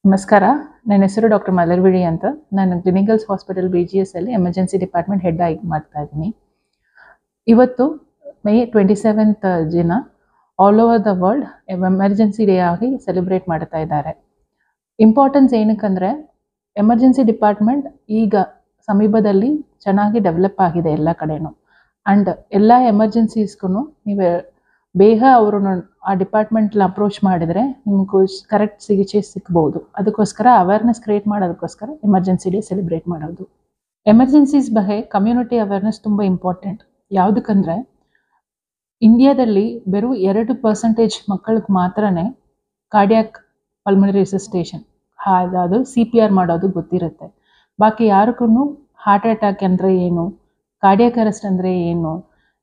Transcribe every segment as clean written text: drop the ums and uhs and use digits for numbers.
ನಮಸ್ಕಾರ. ನನ್ನ ಹೆಸರು ಡಾಕ್ಟರ್ ಮಲರ್ವಿಳಿ ಅಂತ. ನಾನು ಕ್ಲಿನಿಕಲ್ಸ್ ಹಾಸ್ಪಿಟಲ್ BGS ಅಲ್ಲಿ ಎಮರ್ಜೆನ್ಸಿ ಡಿಪಾರ್ಟ್ಮೆಂಟ್ ಹೆಡ್ ಆಗಿ ಮಾಡ್ತಾ ಇದ್ದೀನಿ. ಇವತ್ತು ಮೇ 27th ದಿನ all over the world emergency day ಆಗಿ ಸೆಲೆಬ್ರೇಟ್ ಮಾಡ್ತಾ ಇದ್ದಾರೆ. ಇಂಪಾರ್ಟೆನ್ಸ್ ಏನಕ್ಕಂದರೆ ಎಮರ್ಜೆನ್ಸಿ ಡಿಪಾರ್ಟ್ಮೆಂಟ್ ಈಗ ಸಮೀಪದಲ್ಲಿ ಚೆನ್ನಾಗಿ ಡೆವಲಪ್ ಆಗಿದೆ ಎಲ್ಲ ಕಡೆನೂ. ಆ್ಯಂಡ್ ಎಲ್ಲ ಎಮರ್ಜೆನ್ಸೀಸ್ಗೂ ನೀವು ಬೇಗ ಅವ್ರನ್ನ ಆ ಡಿಪಾರ್ಟ್ಮೆಂಟ್ನ ಅಪ್ರೋಚ್ ಮಾಡಿದರೆ ನಿಮಗೂ ಕರೆಕ್ಟ್ ಚಿಕಿತ್ಸೆ ಸಿಗ್ಬೋದು. ಅದಕ್ಕೋಸ್ಕರ ಅವೇರ್ನೆಸ್ ಕ್ರಿಯೇಟ್ ಮಾಡೋದಕ್ಕೋಸ್ಕರ ಎಮರ್ಜೆನ್ಸಿ ಡೇ ಸೆಲೆಬ್ರೇಟ್ ಮಾಡೋದು. ಎಮರ್ಜೆನ್ಸೀಸ್ ಬಗ್ಗೆ ಕಮ್ಯುನಿಟಿ ಅವೇರ್ನೆಸ್ ತುಂಬ ಇಂಪಾರ್ಟೆಂಟ್. ಯಾವುದಕ್ಕಂದರೆ ಇಂಡಿಯಾದಲ್ಲಿ ಬರೀ 2% ಮಕ್ಕಳಿಗೆ ಮಾತ್ರನೇ ಕಾರ್ಡಿಯಾಕ್ ಪಲ್ಮನರಿ ರಿಸಸ್ಟೇಷನ್ ಅದು CPR ಮಾಡೋದು ಗೊತ್ತಿರುತ್ತೆ. ಬಾಕಿ ಯಾರಿಗೂ ಹಾರ್ಟ್ ಅಟ್ಯಾಕ್ ಅಂದರೆ ಏನು, ಕಾರ್ಡಿಯಾಕ್ ಅರೆಸ್ಟ್ ಅಂದರೆ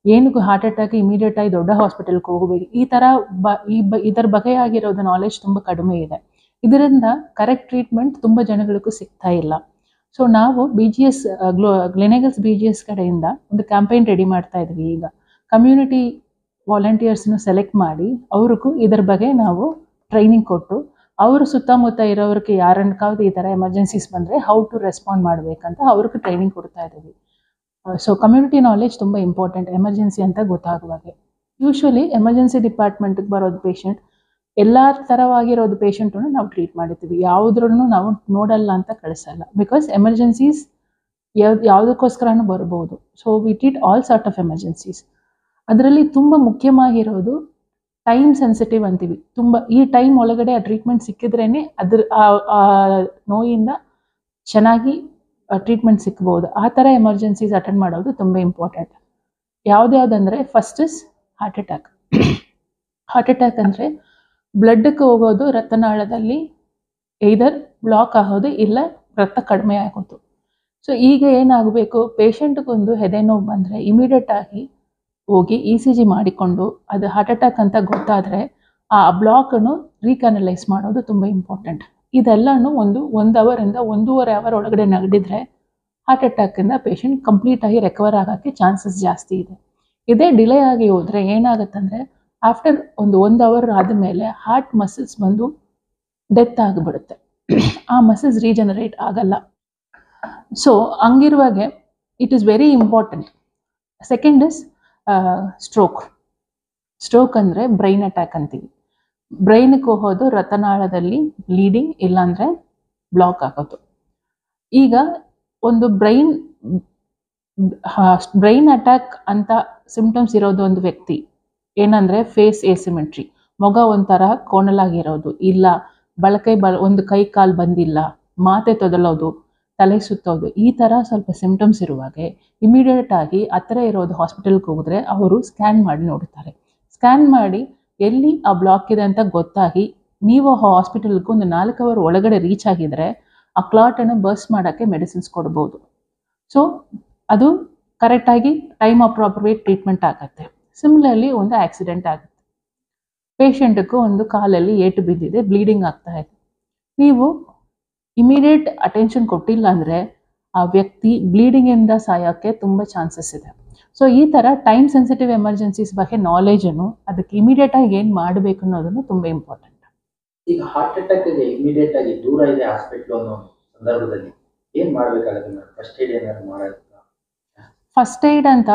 ಏನಕ್ಕೂ ಹಾರ್ಟ್ ಅಟ್ಯಾಕ್ ಇಮಿಡಿಯೇಟಾಗಿ ದೊಡ್ಡ ಹಾಸ್ಪಿಟಲ್ಗೆ ಹೋಗಬೇಕು, ಈ ಥರ ಇದರ ಬಗೆಯಾಗಿರೋದು ನಾಲೆಜ್ ತುಂಬ ಕಡಿಮೆ ಇದೆ. ಇದರಿಂದ ಕರೆಕ್ಟ್ ಟ್ರೀಟ್ಮೆಂಟ್ ತುಂಬ ಜನಗಳಿಗೂ ಸಿಗ್ತಾ ಇಲ್ಲ. ಸೊ ನಾವು BGS ಕ್ಲಿನಿಕಲ್ಸ್ BGS ಕಡೆಯಿಂದ ಒಂದು ಕ್ಯಾಂಪೇನ್ ರೆಡಿ ಮಾಡ್ತಾ ಇದ್ವಿ. ಈಗ ಕಮ್ಯುನಿಟಿ ವಾಲಂಟಿಯರ್ಸ್ನು ಸೆಲೆಕ್ಟ್ ಮಾಡಿ ಅವ್ರಿಗೂ ಇದರ ಬಗ್ಗೆ ನಾವು ಟ್ರೈನಿಂಗ್ ಕೊಟ್ಟು ಅವರು ಸುತ್ತಮುತ್ತ ಇರೋರಿಗೆ ಯಾರನ್ಕಾவது ಈ ಥರ ಎಮರ್ಜೆನ್ಸೀಸ್ ಬಂದರೆ ಹೌ ಟು ರೆಸ್ಪಾಂಡ್ ಮಾಡಬೇಕಂತ ಅವ್ರಿಗೆ ಟ್ರೈನಿಂಗ್ ಕೊಡ್ತಾ ಇದ್ದೀವಿ. ಸೊ ಕಮ್ಯುನಿಟಿ ನಾಲೆಜ್ ತುಂಬ ಇಂಪಾರ್ಟೆಂಟ್ ಎಮರ್ಜೆನ್ಸಿ ಅಂತ ಗೊತ್ತಾಗುವಾಗೆ. ಯೂಶ್ವಲಿ ಎಮರ್ಜೆನ್ಸಿ ಡಿಪಾರ್ಟ್ಮೆಂಟ್ಗೆ ಬರೋದು ಪೇಷಂಟ್ ಎಲ್ಲ ಥರವಾಗಿರೋದು ಪೇಷಂಟನ್ನು ನಾವು ಟ್ರೀಟ್ ಮಾಡಿರ್ತೀವಿ. ಯಾವುದ್ರೂ ನಾವು ನೋಡಲ್ಲ ಅಂತ ಕಳಿಸಲ್ಲ. ಬಿಕಾಸ್ ಎಮರ್ಜೆನ್ಸೀಸ್ ಯಾವುದಕ್ಕೋಸ್ಕರನೂ ಬರ್ಬೋದು. So we treat all sort of emergencies. ಅದರಲ್ಲಿ ತುಂಬ ಮುಖ್ಯವಾಗಿರೋದು ಟೈಮ್ ಸೆನ್ಸಿಟಿವ್ ಅಂತೀವಿ. ತುಂಬ ಈ ಟೈಮ್ ಒಳಗಡೆ ಆ ಟ್ರೀಟ್ಮೆಂಟ್ ಸಿಕ್ಕಿದ್ರೇ ಆ ನೋಯಿಂದ ಚೆನ್ನಾಗಿ ಟ್ರೀಟ್ಮೆಂಟ್ ಸಿಗ್ಬೋದು. ಆ ಥರ ಎಮರ್ಜೆನ್ಸೀಸ್ ಅಟೆಂಡ್ ಮಾಡೋದು ತುಂಬ ಇಂಪಾರ್ಟೆಂಟ್. ಯಾವುದ್ಯಾವುದಂದರೆ first is heart attack. Heart attack ಅಂದರೆ ಬ್ಲಡ್ಗೆ ಹೋಗೋದು ರಕ್ತನಾಳದಲ್ಲಿ either ಬ್ಲಾಕ್ ಆಗೋದು ಇಲ್ಲ ರಕ್ತ ಕಡಿಮೆ ಆಗೋದು. ಸೊ ಈಗ ಏನಾಗಬೇಕು, ಪೇಷಂಟ್ಗೊಂದು ಎದೆ ನೋವು ಬಂದರೆ ಇಮಿಡಿಯೇಟಾಗಿ ಹೋಗಿ ECG ಮಾಡಿಕೊಂಡು ಅದು ಹಾರ್ಟ್ ಅಟ್ಯಾಕ್ ಅಂತ ಗೊತ್ತಾದರೆ ಆ ಬ್ಲಾಕನ್ನು ರೀಕನಲೈಸ್ ಮಾಡೋದು ತುಂಬ ಇಂಪಾರ್ಟೆಂಟ್. ಇದೆಲ್ಲನೂ 1 ಅವರಿಂದ 1.5 ಅವರ್ ಒಳಗಡೆ ನಡೆದಿದ್ರೆ ಹಾರ್ಟ್ ಅಟ್ಯಾಕಿಂದ ಪೇಷಂಟ್ ಕಂಪ್ಲೀಟಾಗಿ ರಿಕವರ್ ಆಗೋಕ್ಕೆ ಚಾನ್ಸಸ್ ಜಾಸ್ತಿ ಇದೆ. ಇದೇ ಡಿಲೇ ಆಗಿ ಹೋದರೆ ಏನಾಗುತ್ತಂದರೆ ಆಫ್ಟರ್ 1 ಅವರ್ ಆದಮೇಲೆ ಹಾರ್ಟ್ ಮಸಲ್ಸ್ ಬಂದು ಡೆತ್ ಆಗಿಬಿಡುತ್ತೆ. ಆ ಮಸಲ್ಸ್ ರೀಜನರೇಟ್ ಆಗಲ್ಲ. ಸೊ ಹಂಗಿರುವಾಗೆ it is very important. Second is stroke. Stroke ಅಂದರೆ ಬ್ರೈನ್ ಅಟ್ಯಾಕ್ ಅಂತೀವಿ. ಬ್ರೈನ್ಗೆ ಹೋಗೋದು ರಕ್ತನಾಳದಲ್ಲಿ ಬ್ಲೀಡಿಂಗ್ ಇಲ್ಲಾಂದರೆ ಬ್ಲಾಕ್ ಆಗೋದು. ಈಗ ಒಂದು ಬ್ರೈನ್ ಅಟ್ಯಾಕ್ ಅಂತ ಸಿಂಪ್ಟಮ್ಸ್ ಇರೋದು ಒಂದು ವ್ಯಕ್ತಿ ಏನಂದರೆ ಫೇಸ್ ಎಸಿಮೆಟ್ರಿ, ಮೊಗ ಒಂಥರ ಕೋಣಲಾಗಿರೋದು, ಇಲ್ಲ ಒಂದು ಕೈ ಕಾಲು ಬಂದಿಲ್ಲ, ಮಾತೆ ತೊದಲೋದು, ತಲೆ ಸುತ್ತೋದು, ಈ ಥರ ಸ್ವಲ್ಪ ಸಿಂಪ್ಟಮ್ಸ್ ಇರುವಾಗೆ ಇಮಿಡಿಯೇಟಾಗಿ ಹತ್ತಿರ ಇರೋದು ಹಾಸ್ಪಿಟಲ್ಗೆ ಹೋಗಿದ್ರೆ ಅವರು ಸ್ಕ್ಯಾನ್ ಮಾಡಿ ನೋಡ್ತಾರೆ. ಸ್ಕ್ಯಾನ್ ಮಾಡಿ ಎಲ್ಲಿ ಆ ಬ್ಲಾಕ್ ಇದೆ ಅಂತ ಗೊತ್ತಾಗಿ ನೀವು ಹಾಸ್ಪಿಟಲ್ಗೆ ಒಂದು 4 ಅವರ್ ಒಳಗಡೆ ರೀಚ್ ಆಗಿದರೆ ಆ ಕ್ಲಾಟನ್ನು ಬರ್ಸ್ಟ್ ಮಾಡೋಕ್ಕೆ ಮೆಡಿಸಿನ್ಸ್ ಕೊಡ್ಬೋದು. ಸೊ ಅದು ಕರೆಕ್ಟಾಗಿ ಟೈಮ್ ಅಪ್ರಾಪ್ರಿಯೇಟ್ ಟ್ರೀಟ್ಮೆಂಟ್ ಆಗುತ್ತೆ. ಸಿಮಿಲರ್ಲಿ ಒಂದು ಆಕ್ಸಿಡೆಂಟ್ ಆಗುತ್ತೆ, ಪೇಷಂಟ್ಗೂ ಒಂದು ಕಾಲಲ್ಲಿ ಏಟು ಬಿದ್ದಿದೆ, ಬ್ಲೀಡಿಂಗ್ ಆಗ್ತಾ ಇದೆ. ನೀವು ಇಮಿಡಿಯೇಟ್ ಅಟೆನ್ಷನ್ ಕೊಟ್ಟಿಲ್ಲ ಅಂದರೆ ಆ ವ್ಯಕ್ತಿ ಬ್ಲೀಡಿಂಗಿಂದ ಸಾಯೋಕ್ಕೆ ತುಂಬ ಚಾನ್ಸಸ್ ಇದೆ. ಸೊ ಈ ಥರ ಟೈಮ್ ಸೆನ್ಸಿಟಿವ್ ಎಮರ್ಜೆನ್ಸೀಸ್ ಬಗ್ಗೆ ನಾಲೆಜನ್ನು ಅದಕ್ಕೆ ಇಮಿಡಿಯೇಟಾಗಿ ಏನು ಮಾಡಬೇಕು ಅನ್ನೋದನ್ನು ತುಂಬ ಇಂಪಾರ್ಟೆಂಟ್. ಈಗ ಹಾರ್ಟ್ ಅಟ್ಯಾಕ್ ಇದೆ, ಇಮಿಡಿಯೇಟ್ ಆಗಿ ದೂರ ಇದೆ ಹಾಸ್ಪಿಟಲ್ ಅನ್ನೋ ಸಂದರ್ಭದಲ್ಲಿ ಏನು ಮಾಡಬೇಕಾಗುತ್ತೆ ಮೇಡಮ್? ಫಸ್ಟ್ ಏಡ್ ಏನಾದ್ರು ಮಾಡೋದಾ? ಫಸ್ಟ್ ಏಡ್ ಅಂತ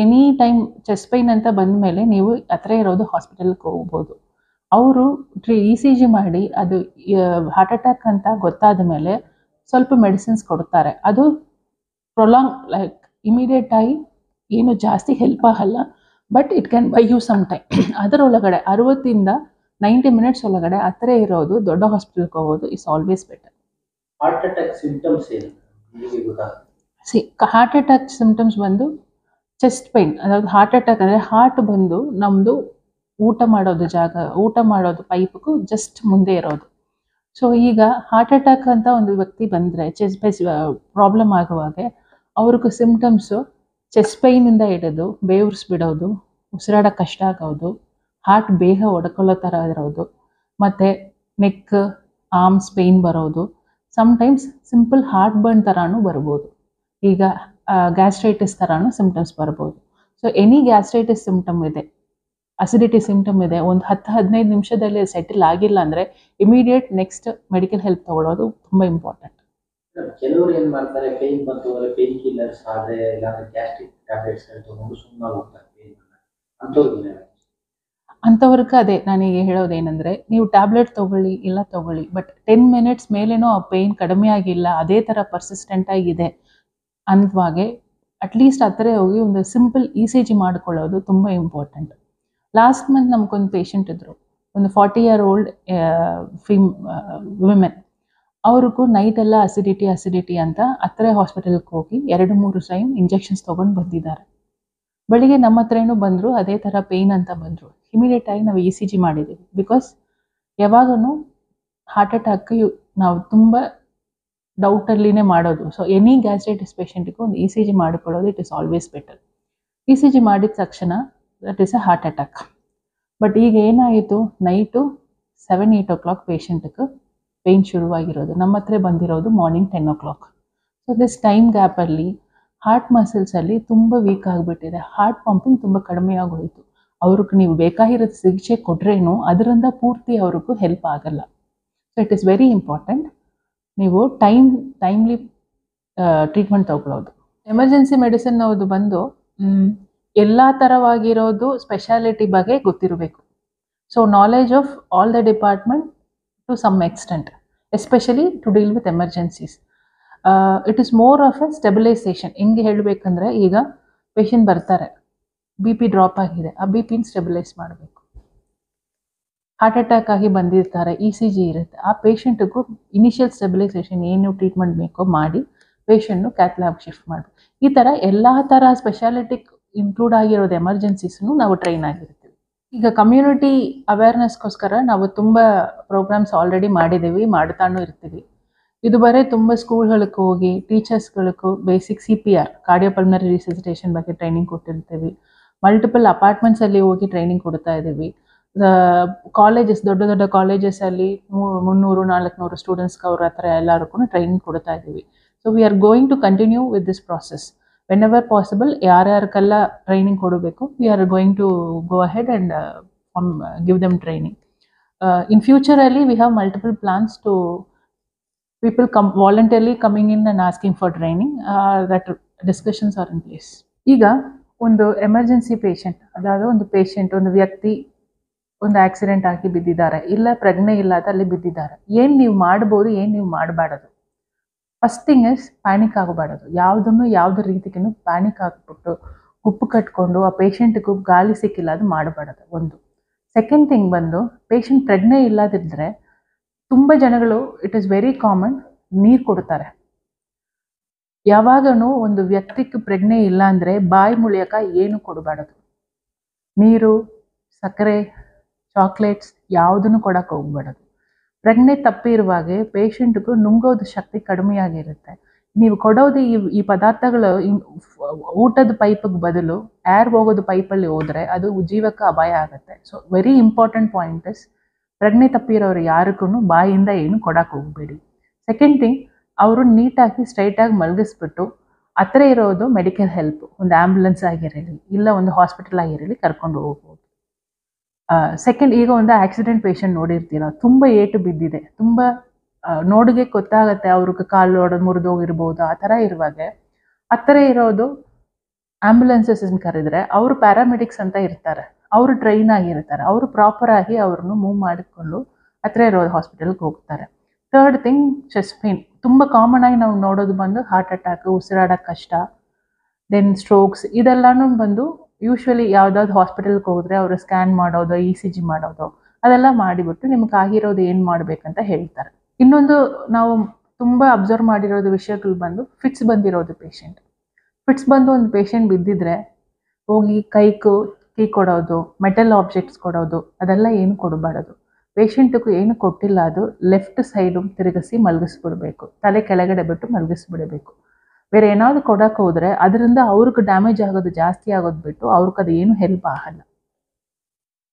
ಎನಿ ಟೈಮ್ ಚೆಸ್ಟ್ ಪೈನ್ ಅಂತ ಬಂದಮೇಲೆ ನೀವು ಹತ್ರ ಇರೋದು ಹಾಸ್ಪಿಟಲ್ಗೆ ಹೋಗ್ಬೋದು. ಅವರು ECG ಮಾಡಿ ಅದು ಹಾರ್ಟ್ ಅಟ್ಯಾಕ್ ಅಂತ ಗೊತ್ತಾದ ಮೇಲೆ ಸ್ವಲ್ಪ ಮೆಡಿಸಿನ್ಸ್ ಕೊಡ್ತಾರೆ. ಅದು ಪ್ರೊಲಾಂಗ್ ಲೈಕ್ ಇಮಿಡಿಯೇಟಾಗಿ ಏನು ಜಾಸ್ತಿ ಹೆಲ್ಪ್ ಆಗಲ್ಲ, but it can buy you some time. ಅದರೊಳಗಡೆ 60 to 90 minutes ಒಳಗಡೆ ಹತ್ತಿರ ಇರೋದು ದೊಡ್ಡ ಹಾಸ್ಪಿಟಲ್ಗೆ ಹೋಗೋದು is always better. Heart attack symptoms ಏನು ಹಾರ್ಟ್ ಅಟ್ಯಾಕ್ ಸಿಂಪ್ಟಮ್ಸ್ ಬಂದು ಚೆಸ್ಟ್ ಪೈನ್, ಅதாவது ಹಾರ್ಟ್ ಅಟ್ಯಾಕ್ ಅಂದರೆ ಹಾರ್ಟ್ ಬಂದು ನಮ್ಮದು ಊಟ ಮಾಡೋದು ಪೈಪ್ಗೂ ಜಸ್ಟ್ ಮುಂದೆ ಇರೋದು. ಸೊ ಈಗ ಹಾರ್ಟ್ ಅಟ್ಯಾಕ್ ಅಂತ ಒಂದು ವ್ಯಕ್ತಿ ಬಂದರೆ ಚೆಸ್ಟ್ ಪ್ರಾಬ್ಲಮ್ ಆಗುವಾಗ ಅವ್ರಿಗೂ ಸಿಂಪ್ಟಮ್ಸು ಚೆಸ್ಟ್ ಪೈನಿಂದ ಹಿಡಿದು ಬೇವ್ರಿಸ್ಬಿಡೋದು, ಉಸಿರಾಡೋಕ್ಕೆ ಕಷ್ಟ ಆಗೋದು, ಹಾರ್ಟ್ ಬೇಗ ಒಡ್ಕೊಳ್ಳೋ ಥರ ಇರೋದು, ಮತ್ತು ನೆಕ್ ಆರ್ಮ್ಸ್ ಪೇಯ್ನ್ ಬರೋದು, ಸಮ್ಟೈಮ್ಸ್ ಸಿಂಪಲ್ ಹಾರ್ಟ್ ಬರ್ನ್ ಥರನೂ ಬರ್ಬೋದು. ಈಗ ಗ್ಯಾಸ್ಟ್ರೈಟಿಸ್ ಥರನೂ ಸಿಂಪ್ಟಮ್ಸ್ ಬರ್ಬೋದು. ಸೊ ಎನಿ ಗ್ಯಾಸ್ಟ್ರೈಟಿಸ್ ಸಿಂಪ್ಟಮ್ ಇದೆ ಅಸಿಡಿಟಿ ಸಿಂಪ್ಟಮ್ ಇದೆ, ಒಂದು 10-15 ನಿಮಿಷದಲ್ಲಿ ಸೆಟಲ್ ಆಗಿಲ್ಲ ಅಂದರೆ ಇಮಿಡಿಯೇಟ್ ನೆಕ್ಸ್ಟ್ ಮೆಡಿಕಲ್ ಹೆಲ್ಪ್ ತಗೊಳ್ಳೋದು ತುಂಬ ಇಂಪಾರ್ಟೆಂಟ್. ಕೆಲವರು ಏನು ಮಾಡ್ತಾರೆ, ಪೇಯ್ನ್ ಬಂತು ಅಂದರೆ ಪೇಯ್ನ್ ಕಿಲ್ಲರ್ಸ್ ಆದರೆ ಇಲ್ಲಾಂದರೆ ಗ್ಯಾಸ್ಟ್ರಿಕ್ ಟ್ಯಾಬ್ಲೆಟ್ಸ್ಗಳು ತೊಗೊಂಡು ಸುಮ್ಮನೆ ಹೋಗ್ತಾರೆ ಪೇಯ್ನ್ ಅಂಥವ್ರಿಗೆ. ಅಂಥವ್ರಿಗೆ ಅದೇ ನಾನೀಗ ಹೇಳೋದೇನೆಂದರೆ, ನೀವು ಟ್ಯಾಬ್ಲೆಟ್ ತೊಗೊಳ್ಳಿ ಇಲ್ಲ ತೊಗೊಳ್ಳಿ, ಬಟ್ 10 ಮಿನಿಟ್ಸ್ ಮೇಲೇನೋ ಆ ಪೇಯ್ನ್ ಕಡಿಮೆ ಆಗಿಲ್ಲ, ಅದೇ ಥರ ಪರ್ಸಿಸ್ಟೆಂಟ್ ಆಗಿದೆ ಅಂದವಾಗೆ ಅಟ್ಲೀಸ್ಟ್ ಹತ್ತಿರ ಹೋಗಿ ಒಂದು ಸಿಂಪಲ್ ECG ಮಾಡ್ಕೊಳ್ಳೋದು ತುಂಬ ಇಂಪಾರ್ಟೆಂಟ್. ಲಾಸ್ಟ್ ಮಂತ್ ನಮ್ಗೊಂದು ಪೇಷಂಟ್ ಇದ್ದರು, ಒಂದು 40 year old ವಿಮೆನ್. ಅವ್ರಿಗೂ ನೈಟೆಲ್ಲ ಅಸಿಡಿಟಿ ಅಂತ ಹತ್ತಿರ ಹಾಸ್ಪಿಟಲ್ಗೆ ಹೋಗಿ 2-3 ಟೈಮ್ ಇಂಜೆಕ್ಷನ್ಸ್ ತೊಗೊಂಡು ಬಂದಿದ್ದಾರೆ. ಬೆಳಿಗ್ಗೆ ನಮ್ಮ ಹತ್ರನೂ ಬಂದರು, ಅದೇ ಥರ ಪೇಯ್ನ್ ಅಂತ ಬಂದರು. ಇಮಿಡಿಯೇಟಾಗಿ ನಾವು ECG ಮಾಡಿದ್ದೀವಿ. ಬಿಕಾಸ್ ಯಾವಾಗೂ ಹಾರ್ಟ್ ಅಟ್ಯಾಕ್ ನಾವು ತುಂಬ ಡೌಟಲ್ಲಿನೇ ಮಾಡೋದು. ಸೊ ಎನಿ ಗ್ಯಾಸ್ಟ್ರೈಟಿಸ್ ಪೇಷಂಟಿಗೂ ಒಂದು ECG ಮಾಡಿಕೊಳ್ಳೋದು it is always better. ECG ಮಾಡಿದ ತಕ್ಷಣ that is a heart attack. But ಈಗ ಏನಾಯಿತು, ನೈಟು 7-8 o'clock ಪೇಷಂಟ್ಗೆ ಪೇಯ್ನ್ ಶುರುವಾಗಿರೋದು, ನಮ್ಮ ಹತ್ರ ಬಂದಿರೋದು morning 10 o'clock. So this time ಗ್ಯಾಪಲ್ಲಿ ಹಾರ್ಟ್ ಮಸಲ್ಸಲ್ಲಿ ತುಂಬ ವೀಕ್ ಆಗಿಬಿಟ್ಟಿದೆ, ಹಾರ್ಟ್ ಪಂಪಿಂಗ್ ತುಂಬ ಕಡಿಮೆ ಆಗೋಯಿತು. ಅವ್ರಿಗೆ ನೀವು ಬೇಕಾಗಿರೋ ಚಿಕಿತ್ಸೆ ಕೊಟ್ರೇನು ಅದರಿಂದ ಪೂರ್ತಿ ಅವ್ರಿಗೂ ಹೆಲ್ಪ್ ಆಗಲ್ಲ. So it is very important ನೀವು ಟೈಮ್ಲಿ ಟ್ರೀಟ್ಮೆಂಟ್ ತಗೊಳ್ಳೋದು. ಎಮರ್ಜೆನ್ಸಿ ಮೆಡಿಸಿನ್ ಅವ್ರದ್ದು ಬಂದು ಎಲ್ಲ ಥರವಾಗಿರೋದು ಸ್ಪೆಷಾಲಿಟಿ ಬಗ್ಗೆ ಗೊತ್ತಿರಬೇಕು. So knowledge of all the department to some extent, especially to deal with emergencies. It is more of a stabilisation. ಹೆಂಗೆ ಹೇಳಬೇಕಂದ್ರೆ, ಈಗ ಪೇಷಂಟ್ ಬರ್ತಾರೆ, BP ಡ್ರಾಪ್ ಆಗಿದೆ, ಆ BPನ ಸ್ಟೆಬಿಲೈಸ್ ಮಾಡಬೇಕು. ಹಾರ್ಟ್ ಅಟ್ಯಾಕ್ ಆಗಿ ಬಂದಿರ್ತಾರೆ, ECG ಇರುತ್ತೆ, ಆ ಪೇಷಂಟಿಗೂ ಇನಿಷಿಯಲ್ ಸ್ಟೆಬಿಲೈಸೇಷನ್ ಏನು ಟ್ರೀಟ್ಮೆಂಟ್ ಬೇಕೋ ಮಾಡಿ ಪೇಷಂಟ್ನು ಕ್ಯಾತ್ ಲ್ಯಾಬ್ ಶಿಫ್ಟ್ ಮಾಡಬೇಕು. ಈ ಥರ ಎಲ್ಲ ಥರ ಸ್ಪೆಷಾಲಿಟಿಗೆ ಇನ್ಕ್ಲೂಡ್ ಆಗಿರೋದು ಎಮರ್ಜೆನ್ಸೀಸ್ನು ನಾವು ಟ್ರೈನ್ ಆಗಿರ್ತೀವಿ. ಈಗ ಕಮ್ಯುನಿಟಿ ಅವೇರ್ನೆಸ್ಗೋಸ್ಕರ ನಾವು ತುಂಬ ಪ್ರೋಗ್ರಾಮ್ಸ್ ಆಲ್ರೆಡಿ ಮಾಡಿದ್ದೀವಿ, ಮಾಡ್ತಾನೂ ಇರ್ತೀವಿ. ಇದು ಬರೀ ತುಂಬ ಸ್ಕೂಲ್ಗಳಿಗೆ ಹೋಗಿ ಟೀಚರ್ಸ್ಗಳಿಗೂ ಬೇಸಿಕ್ CPR ಕಾರ್ಡಿಯೋಪಲ್ಮನರಿ ರಿಸಸಿಟೇಷನ್ ಬಗ್ಗೆ ಟ್ರೈನಿಂಗ್ ಕೊಟ್ಟಿರ್ತೀವಿ. ಮಲ್ಟಿಪಲ್ ಅಪಾರ್ಟ್ಮೆಂಟ್ಸಲ್ಲಿ ಹೋಗಿ ಟ್ರೈನಿಂಗ್ ಕೊಡ್ತಾ ಇದ್ದೀವಿ. ಕಾಲೇಜಸ್, ದೊಡ್ಡ ಕಾಲೇಜಸಲ್ಲಿ 300-400 ಸ್ಟೂಡೆಂಟ್ಸ್ಗೆ ಅವ್ರ ಹತ್ರ ಎಲ್ಲರಿಗೂ ಟ್ರೈನಿಂಗ್ ಕೊಡ್ತಾ ಇದ್ದೀವಿ. So we are going to continue with this process. Whenever possible ಯಾರ್ಯಾರಿಗೆಲ್ಲ ಟ್ರೈನಿಂಗ್ ಕೊಡಬೇಕು, we are going to go ahead and give them training. In ಫ್ಯೂಚರಲ್ಲಿ we have multiple plans to people voluntarily coming in and asking for training. That discussions are in place. ಈಗ ಒಂದು emergency patient, ಅದಾದ ಒಂದು ವ್ಯಕ್ತಿ ಒಂದು accident ಆಗಿ ಬಿದ್ದಿದ್ದಾರೆ, ಇಲ್ಲ ಪ್ರಜ್ಞೆ ಇಲ್ಲದ ಅಲ್ಲಿ ಬಿದ್ದಿದ್ದಾರೆ. ಏನು ನೀವು ಮಾಡ್ಬೋದು, ಏನು ನೀವು ಮಾಡಬಾರ್ದು. ಫಸ್ಟ್ ಥಿಂಗ್ ಇಸ್ ಪ್ಯಾನಿಕ್ ಆಗಬಾರ್ದು. ಯಾವುದೇ ರೀತಿಗೂ ಪ್ಯಾನಿಕ್ ಆಗಿಬಿಟ್ಟು ಗುಪ್ಪು ಕಟ್ಕೊಂಡು ಆ ಪೇಷಂಟ್ಗೂ ಗಾಳಿ ಸಿಕ್ಕಿಲ್ಲ ಅದು ಮಾಡಬಾರ್ದು ಒಂದು. ಸೆಕೆಂಡ್ ಥಿಂಗ್ ಬಂದು, ಪೇಷಂಟ್ ಪ್ರಜ್ಞೆ ಇಲ್ಲದಿದ್ದರೆ ತುಂಬ ಜನಗಳು ಇಟ್ ಈಸ್ ವೆರಿ ಕಾಮನ್ ನೀರು ಕೊಡ್ತಾರೆ. ಯಾವಾಗಲೂ ಒಂದು ವ್ಯಕ್ತಿಗೆ ಪ್ರಜ್ಞೆ ಇಲ್ಲ ಅಂದರೆ ಬಾಯಿ ಮುಳಿಯಕ ಏನು ಕೊಡಬಾರ್ದು. ನೀರು, ಸಕ್ಕರೆ, ಚಾಕ್ಲೇಟ್ಸ್ ಯಾವುದನ್ನು ಕೊಡೋಕೆ ಹೋಗ್ಬಾರ್ದು. ಪ್ರಜ್ಞೆ ತಪ್ಪಿರುವಾಗ ಪೇಷಂಟ್ಗೂ ನುಂಗೋದು ಶಕ್ತಿ ಕಡಿಮೆಯಾಗಿರುತ್ತೆ. ನೀವು ಕೊಡೋದು ಈ ಪದಾರ್ಥಗಳು ಊಟದ ಪೈಪಿಗೆ ಬದಲು ಏರ್ ಹೋಗೋದು ಪೈಪಲ್ಲಿ ಹೋದರೆ ಅದು ಜೀವಕ್ಕೆ ಅಪಾಯ ಆಗುತ್ತೆ. So very important point is, ಪ್ರಜ್ಞೆ ತಪ್ಪಿರೋರು ಯಾರಿಗೂ ಬಾಯಿಂದ ಏನು ಕೊಡೋಕೆ ಹೋಗಬೇಡಿ. ಸೆಕೆಂಡ್ ಥಿಂಗ್, ಅವರು ನೀಟಾಗಿ ಸ್ಟ್ರೈಟಾಗಿ ಮಲಗಿಸ್ಬಿಟ್ಟು ಹತ್ತಿರ ಇರೋದು ಮೆಡಿಕಲ್ ಹೆಲ್ಪ್, ಒಂದು ಆ್ಯಂಬುಲೆನ್ಸ್ ಆಗಿರಲಿ ಇಲ್ಲ ಒಂದು ಹಾಸ್ಪಿಟಲ್ ಆಗಿರಲಿ ಕರ್ಕೊಂಡು ಹೋಗ್ಬೋದು. ಸೆಕೆಂಡ್, ಈಗ ಒಂದು ಆಕ್ಸಿಡೆಂಟ್ ಪೇಷಂಟ್ ನೋಡಿರ್ತೀರ, ತುಂಬ ಏಟು ಬಿದ್ದಿದೆ, ತುಂಬ ನೋಡಿಗೆ ಗೊತ್ತಾಗುತ್ತೆ ಅವ್ರಿಗೆ ಕಾಲು ಮುರಿದೋಗಿರ್ಬೋದು. ಆ ಥರ ಇರುವಾಗ ಹತ್ತಿರ ಇರೋದು ಆ್ಯಂಬುಲೆನ್ಸಸ್ ಕರೆದ್ರೆ ಅವರು ಪ್ಯಾರಾಮೆಡಿಕ್ಸ್ ಅಂತ ಇರ್ತಾರೆ, ಅವರು ಟ್ರೈನ್ ಆಗಿರ್ತಾರೆ, ಅವರು ಪ್ರಾಪರಾಗಿ ಅವ್ರನ್ನು ಮೂವ್ ಮಾಡಿಕೊಂಡು ಹತ್ತಿರ ಇರೋದು ಹಾಸ್ಪಿಟಲ್ಗೆ ಹೋಗ್ತಾರೆ. ಥರ್ಡ್ ಥಿಂಗ್, ಚೆಸ್ಟ್ ಪೇನ್ ತುಂಬ ಕಾಮನ್ ಆಗಿ ನಾವು ನೋಡೋದು ಬಂದು ಹಾರ್ಟ್ ಅಟ್ಯಾಕ್, ಉಸಿರಾಡೋಕ್ಕೆ ಕಷ್ಟ, ದೆನ್ ಸ್ಟ್ರೋಕ್ಸ್, ಇದೆಲ್ಲನೂ ಬಂದು ಯೂಶ್ವಲಿ ಯಾವುದಾದ್ರು ಹಾಸ್ಪಿಟಲ್ಗೆ ಹೋದರೆ ಅವರು ಸ್ಕ್ಯಾನ್ ಮಾಡೋದು, ECG ಮಾಡೋದು ಅದೆಲ್ಲ ಮಾಡಿಬಿಟ್ಟು ನಿಮ್ಗೆ ಆಗಿರೋದು ಏನು ಮಾಡಬೇಕಂತ ಹೇಳ್ತಾರೆ. ಇನ್ನೊಂದು ನಾವು ತುಂಬ ಅಬ್ಸರ್ವ್ ಮಾಡಿರೋದು ವಿಷಯಗಳು ಬಂದು ಫಿಟ್ಸ್ ಬಂದಿರೋದು ಪೇಷಂಟ್. ಫಿಟ್ಸ್ ಬಂದು ಒಂದು ಪೇಷಂಟ್ ಬಿದ್ದಿದ್ರೆ ಹೋಗಿ ಕೀ ಕೊಡೋದು, ಮೆಟಲ್ ಆಬ್ಜೆಕ್ಟ್ಸ್ ಕೊಡೋದು ಅದೆಲ್ಲ ಏನು ಕೊಡಬಾರ್ದು. ಪೇಷಂಟಿಗೂ ಏನು ಕೊಟ್ಟಿಲ್ಲ ಅದು ಲೆಫ್ಟ್ ಸೈಡು ತಿರುಗಿಸಿ ಮಲಗಿಸ್ಬಿಡ್ಬೇಕು, ತಲೆ ಕೆಳಗಡೆ ಬಿಟ್ಟು ಮಲಗಿಸ್ಬಿಡಬೇಕು. ಬೇರೆ ಏನಾದರೂ ಕೊಡೋಕೆ ಹೋದರೆ ಅದರಿಂದ ಅವ್ರಿಗೆ ಡ್ಯಾಮೇಜ್ ಆಗೋದು ಜಾಸ್ತಿ ಆಗೋದು ಬಿಟ್ಟು ಅವ್ರಿಗೆ ಅದು ಏನು ಹೆಲ್ಪ್ ಆಗಲ್ಲ.